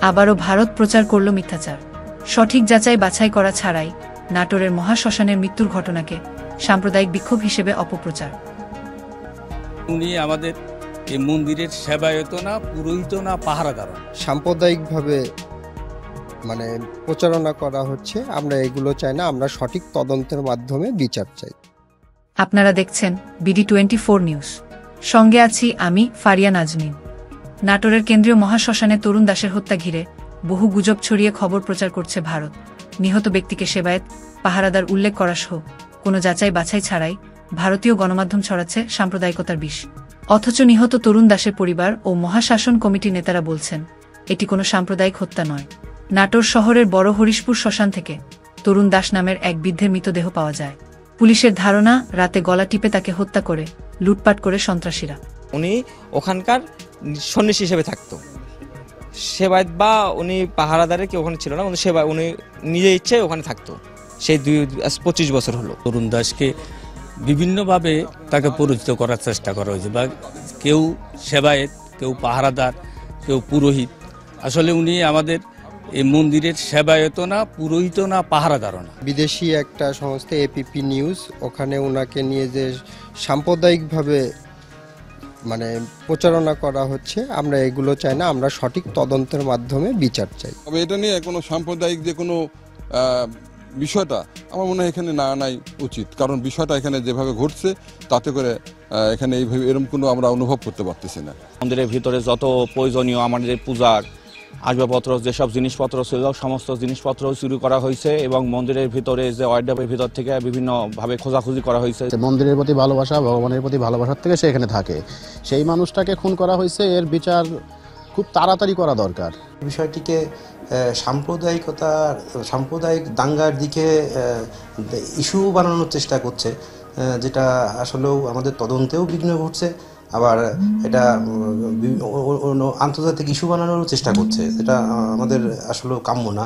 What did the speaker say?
আবারও ভারত প্রচার করল মিথ্যাচার। সঠিক যাচাই বাছাই করা ছাড়াই নাটোরের মহাশ্মশানের মৃত্যুর ঘটনাকে সাম্প্রদায়িক বিক্ষোভ হিসেবে অপপ্রচার। উনি আমাদের এই মন্দিরের সেবায়ত না, পুরোহিত না, পাহারাদার। সাম্প্রদায়িকভাবে প্রচারণা করা হচ্ছে। আমরা এগুলো চাই না, আমরা সঠিক তদন্তের মাধ্যমে বিচার চাই। আপনারা দেখছেন BD24 নিউজ, সঙ্গে আছি আমি ফারিয়া নাজনীন। নাটোরের কেন্দ্রীয় মহাশ্মশানে তরুণ দাসের হত্যা ঘিরে বহু গুজব ছড়িয়ে খবর প্রচার করছে ভারত। নিহত ব্যক্তিকে সেবায়েত, পাহারাদার উল্লেখ করা সহ কোনো যাচাই বাছাই ছাড়াই ভারতীয় গণমাধ্যম ছড়াচ্ছে সাম্প্রদায়িকতার বিষ। অথচ নিহত তরুণ দাসের পরিবার ও মহাশাসন কমিটির নেতারা বলছেন এটি কোনো সাম্প্রদায়িক হত্যা নয়। নাটোর শহরের বড় হরিশপুর শ্মশান থেকে তরুণ দাস নামের এক বৃদ্ধের মৃতদেহ পাওয়া যায়। পুলিশের ধারণা, রাতে গলা টিপে তাকে হত্যা করে লুটপাট করে সন্ত্রাসীরা। উনি ওখানকার সন্ন্যাসী হিসেবে থাকতো, সেবায়ত বা উনি পাহারাদারে কেউ ওখানে ছিল না, উনি নিজে ইচ্ছে ওখানে থাকতো। সেই 25 বছর হলো। তরুণ দাসকে বিভিন্নভাবে তাকে পরিচিত করার চেষ্টা করা হয়েছে, বা কেউ সেবায়েত, কেউ পাহারাদার, কেউ পুরোহিত। আসলে উনি আমাদের এই মন্দিরের সেবায়ত না, পুরোহিত না, পাহারাদারও না। বিদেশি একটা সংস্থা APP নিউজ, ওখানে ওনাকে নিয়ে যে সাম্প্রদায়িকভাবে প্রচারণা করা হচ্ছে, আমরা এগুলো চাই না, আমরা সঠিক তদন্তের মাধ্যমে বিচার চাই। তবে এটা নিয়ে কোনো সাম্প্রদায়িক যে কোনো বিষয়টা আমার মনে হয় এখানে না আনাই উচিত, কারণ বিষয়টা এখানে যেভাবে ঘটছে তাতে করে এখানে এইভাবে এরকম কোনো আমরা অনুভব করতে পারতেছি না। মন্দিরের ভিতরে যত প্রয়োজনীয় আমাদের পূজার আসবাবপত্র, যেসব জিনিসপত্র ছিল সমস্ত জিনিসপত্র চুরি করা হয়েছে এবং মন্দিরের ভিতরে যে ওয়ার্ডরোবের ভিতর থেকে বিভিন্নভাবে খোঁজাখুঁজি করা হয়েছে। মন্দিরের প্রতি ভালোবাসা, ভগবানের প্রতি ভালোবাসার থেকে সে এখানে থাকে, সেই মানুষটাকে খুন করা হয়েছে। এর বিচার খুব তাড়াতাড়ি করা দরকার। বিষয়টিকে সাম্প্রদায়িক দাঙ্গার দিকে ইস্যু বানানোর চেষ্টা করছে, যেটা আসলেও আমাদের তদন্তেও বিঘ্ন ঘটছে। আবার এটা আন্তর্জাতিক ইস্যু বানানোর চেষ্টা করছে, যেটা আমাদের আসলেও কাম্য না।